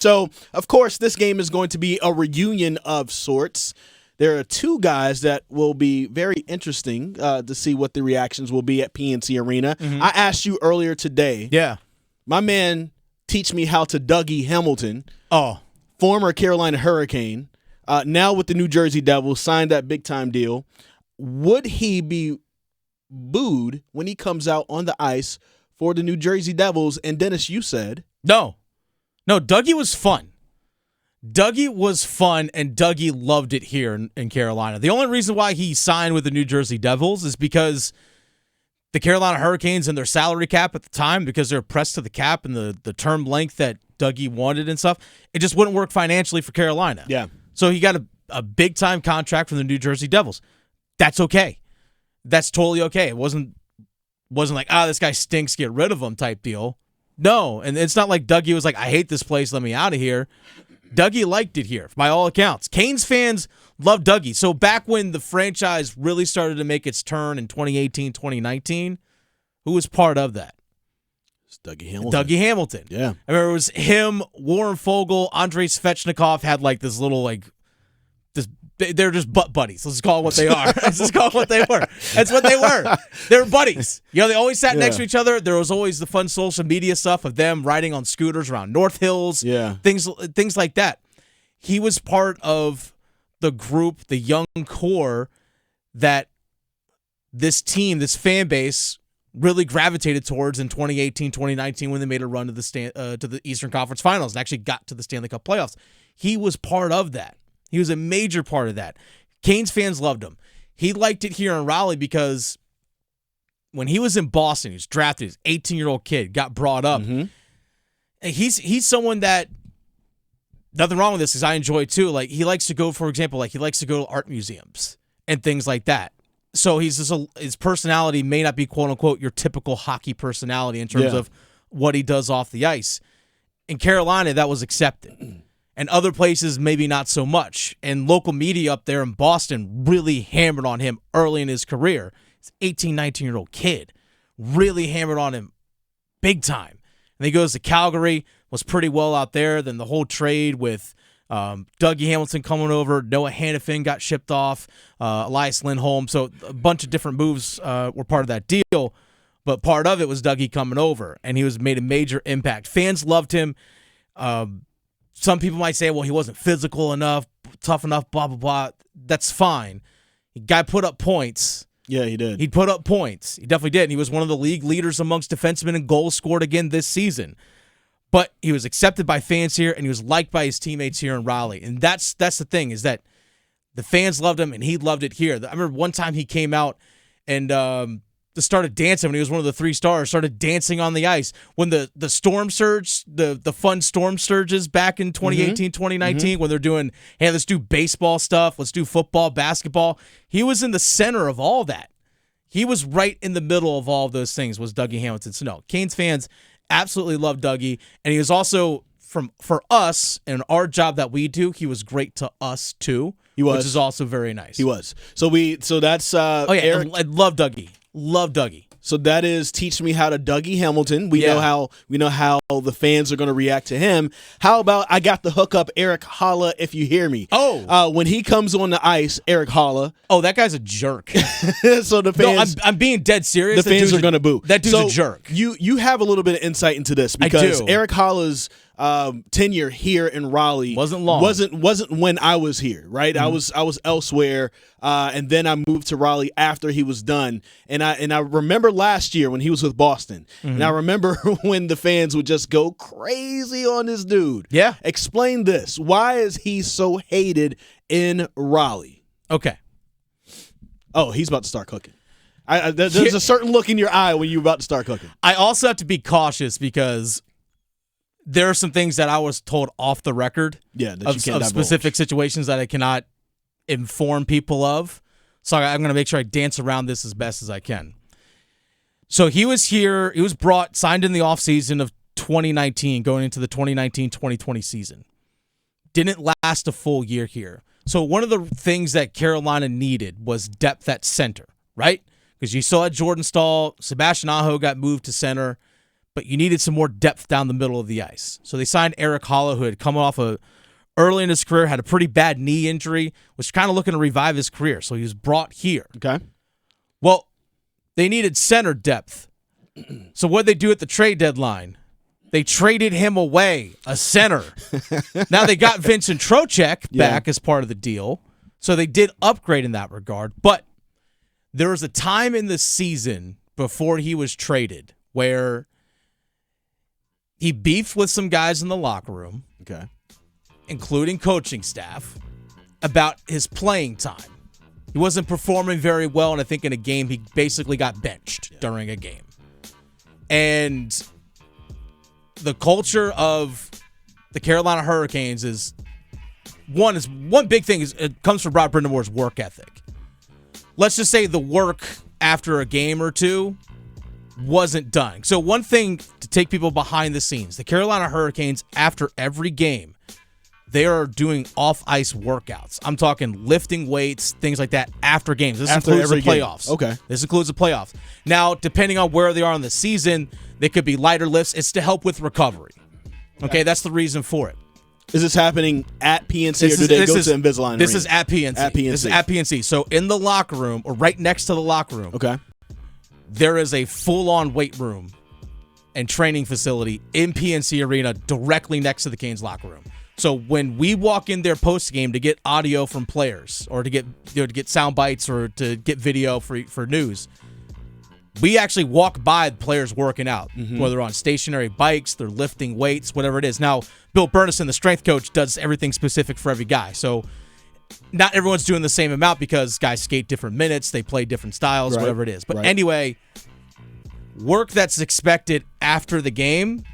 So, of course, this game is going to be a reunion of sorts. There are two guys that will be very interesting to see what the reactions will be at PNC Arena. I asked you earlier today. Yeah. My man teach me how to Dougie Hamilton. Oh. Former Carolina Hurricane. Now with the New Jersey Devils, signed that big-time deal. Would he be booed when he comes out on the ice for the New Jersey Devils? And Dennis, you said. No, Dougie was fun. Dougie was fun, and Dougie loved it here in Carolina. The only reason why he signed with the New Jersey Devils is because the Carolina Hurricanes and their salary cap at the time, because they're pressed to the cap and the term length that Dougie wanted and stuff, it just wouldn't work financially for Carolina. Yeah. So he got a big-time contract from the New Jersey Devils. That's okay. That's totally okay. It wasn't like, this guy stinks, get rid of him type deal. No, and it's not like Dougie was like, I hate this place, let me out of here. Dougie liked it here, by all accounts. Canes fans love Dougie. So back when the franchise really started to make its turn in 2018, 2019, who was part of that? It's Dougie Hamilton. Dougie Hamilton. Yeah. I remember it was him, Warren Fogle, Andrei Svechnikov had like this little they're just butt buddies. Let's call it what they are. Let's just call it what they were. That's what they were. They were buddies. They always sat next to each other. There was always the fun social media stuff of them riding on scooters around North Hills. Yeah. Things like that. He was part of the group, the young core that this team, this fan base really gravitated towards in 2018, 2019 when they made a run to the Eastern Conference Finals and actually got to the Stanley Cup Playoffs. He was part of that. He was a major part of that. Canes fans loved him. He liked it here in Raleigh because when he was in Boston, he was drafted, he's an 18-year-old kid, got brought up. Mm-hmm. He's someone that, nothing wrong with this because I enjoy it too. Like, he likes to go, for example, he likes to go to art museums and things like that. So his personality may not be, quote-unquote, your typical hockey personality in terms of what he does off the ice. In Carolina, that was accepted. And other places, maybe not so much. And local media up there in Boston really hammered on him early in his career. He's an 18, 19-year-old kid. Really hammered on him big time. And he goes to Calgary, was pretty well out there. Then the whole trade with Dougie Hamilton coming over, Noah Hannafin got shipped off, Elias Lindholm. So a bunch of different moves were part of that deal. But part of it was Dougie coming over, and he made a major impact. Fans loved him. Some people might say, well, he wasn't physical enough, tough enough, blah, blah, blah. That's fine. The guy put up points. Yeah, he did. He put up points. He definitely did. And he was one of the league leaders amongst defensemen and goals scored again this season. But he was accepted by fans here, and he was liked by his teammates here in Raleigh. And that's the thing, is that the fans loved him, and he loved it here. I remember one time he came out and started dancing when he was one of the 3 stars, started dancing on the ice. When the storm surge, the fun storm surges back in 2018, 2019, when they're doing, hey, let's do baseball stuff, let's do football, basketball. He was in the center of all that. He was right in the middle of all of those things, was Dougie Hamilton. So no, Canes fans absolutely love Dougie. And he was also, for us and our job that we do, he was great to us too. He was. Which is also very nice. He was. So that's Erik. I love Dougie. Love Dougie. So that is Teach Me How to Dougie Hamilton. We know how the fans are going to react to him. How about I got the hookup, Erik Haula, if you hear me. When he comes on the ice, Erik Haula. Oh, that guy's a jerk. So the fans, I'm being dead serious. The fans are going to boo. That dude's a jerk. You have a little bit of insight into this because I do. Erik Haula's tenure here in Raleigh wasn't long. Wasn't when I was here, right? Mm-hmm. I was elsewhere, and then I moved to Raleigh after he was done. And I remember last year when he was with Boston, and I remember when the fans would just go crazy on this dude. Yeah. Explain this. Why is he so hated in Raleigh? Okay. Oh, he's about to start cooking. There's a certain look in your eye when you're about to start cooking. I also have to be cautious because there are some things that I was told off the record of specific situations that I cannot inform people of. So I'm going to make sure I dance around this as best as I can. So he was here. He was signed in the offseason of 2019, going into the 2019-2020 season. Didn't last a full year here. So one of the things that Carolina needed was depth at center, right? Because you still had Jordan Staal. Sebastian Aho got moved to center. but you needed some more depth down the middle of the ice. So they signed Erik Haula, who had come off early in his career, had a pretty bad knee injury, was kind of looking to revive his career. So he was brought here. Okay. Well, they needed center depth. So what did they do at the trade deadline? They traded him away, a center. Now they got Vincent Trocheck back as part of the deal. So they did upgrade in that regard. But there was a time in the season before he was traded where he beefed with some guys in the locker room, including coaching staff, about his playing time. He wasn't performing very well, and I think in a game he basically got benched during a game. And the culture of the Carolina Hurricanes is one big thing is it comes from Rod Brindamore's work ethic. Let's just say the work after a game or two wasn't done. So one thing to take people behind the scenes, the Carolina Hurricanes, after every game, they are doing off-ice workouts. I'm talking lifting weights, things like that after games. This includes the playoffs. Game. Okay. This includes the playoffs. Now, depending on where they are in the season, they could be lighter lifts. It's to help with recovery. Okay, that's the reason for it. Is this happening at PNC or do they go to Invisalign? This is at PNC. At PNC. This is at PNC. So in the locker room, or right next to the locker room, there is a full-on weight room and training facility in PNC Arena directly next to the Canes locker room. So when we walk in there post-game to get audio from players or to get sound bites or to get video for news, we actually walk by the players working out, whether they're on stationary bikes, they're lifting weights, whatever it is. Now, Bill Burnison, the strength coach, does everything specific for every guy. So not everyone's doing the same amount because guys skate different minutes, they play different styles, whatever it is. But anyway, work that's expected after the game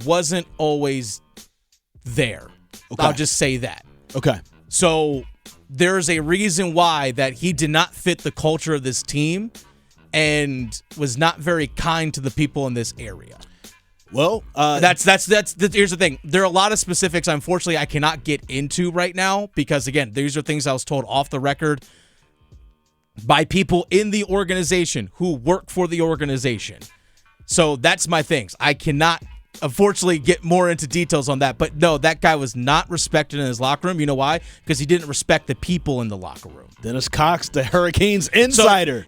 wasn't always there. I'll just say that. Okay. So there's a reason why that he did not fit the culture of this team and was not very kind to the people in this area. Well, that's here's the thing. There are a lot of specifics, unfortunately, I cannot get into right now because, again, these are things I was told off the record by people in the organization who work for the organization. So that's my things. I cannot, unfortunately, get more into details on that. But no, that guy was not respected in his locker room. You know why? Because he didn't respect the people in the locker room. Dennis Cox, the Hurricanes insider.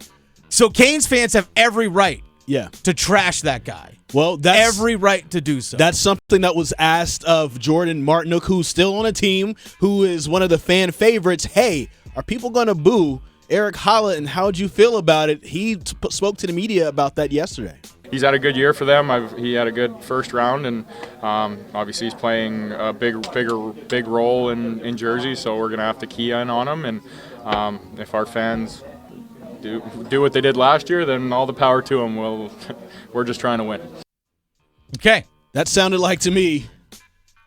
So Canes fans have every right Yeah. to trash that guy. Well, that's every right to do so. That's something that was asked of Jordan Martinook, who's still on a team, who is one of the fan favorites. Hey, are people going to boo Erik Haula, and how'd you feel about it? He spoke to the media about that yesterday. He's had a good year for them. He had a good first round, and obviously he's playing a big role in Jersey, so we're going to have to key in on him. And if our fans do what they did last year, then all the power to them. We're just trying to win. Okay. That sounded like to me,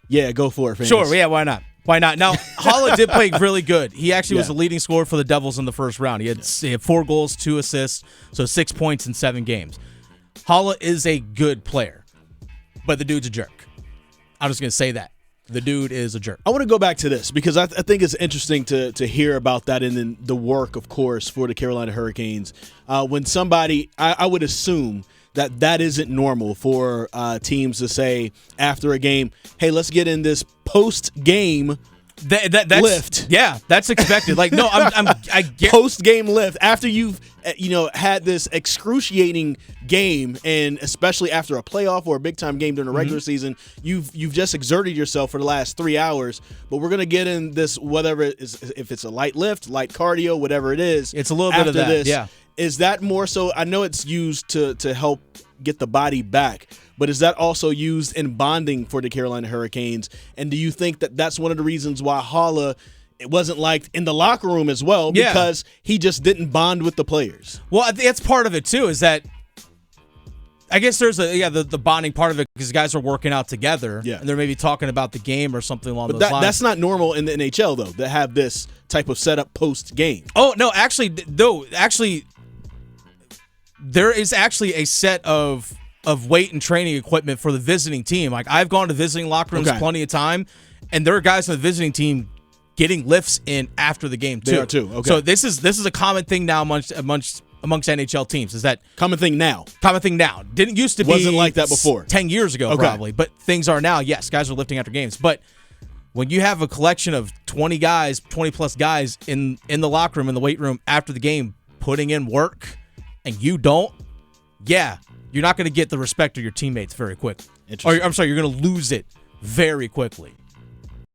yeah, go for it, fans. Sure, yeah, why not? Why not? Now, Haula did play really good. He actually was the leading scorer for the Devils in the first round. He had 4 goals, 2 assists, so 6 points in 7 games. Haula is a good player, but the dude's a jerk. I'm just going to say that. The dude is a jerk. I want to go back to this because I think it's interesting to hear about that and then the work, of course, for the Carolina Hurricanes. When somebody, I would assume that isn't normal for teams to say after a game, hey, let's get in this post-game that's, lift. Yeah, that's expected. Like, no, I get post-game lift after you've had this excruciating game, and especially after a playoff or a big-time game during the regular season, you've just exerted yourself for the last 3 hours. But we're gonna get in this, whatever it is, if it's a light lift, light cardio, whatever it is. It's a little bit of that. This, yeah. Is that more so? I know it's used to help get the body back, but is that also used in bonding for the Carolina Hurricanes? And do you think that that's one of the reasons why Haula wasn't liked in the locker room as well, because he just didn't bond with the players? Well, I think that's part of it too, is that I guess there's the bonding part of it because guys are working out together and they're maybe talking about the game or something along those lines. That's not normal in the NHL, though, to have this type of setup post-game. Oh, no, actually, there is actually a set of weight and training equipment for the visiting team. Like, I've gone to visiting locker rooms plenty of time, and there are guys on the visiting team getting lifts in after the game too. They are too. Okay. So this is a common thing now amongst amongst NHL teams. Is that common thing now? Common thing now. Didn't used to be. Wasn't like that before. 10 years ago, Okay. probably. But things are now. Yes, guys are lifting after games. But when you have a collection of 20 guys, 20-plus guys in the locker room, in the weight room after the game, putting in work, and you don't, yeah, you're not going to get the respect of your teammates very quick. Or, I'm sorry, you're going to lose it very quickly.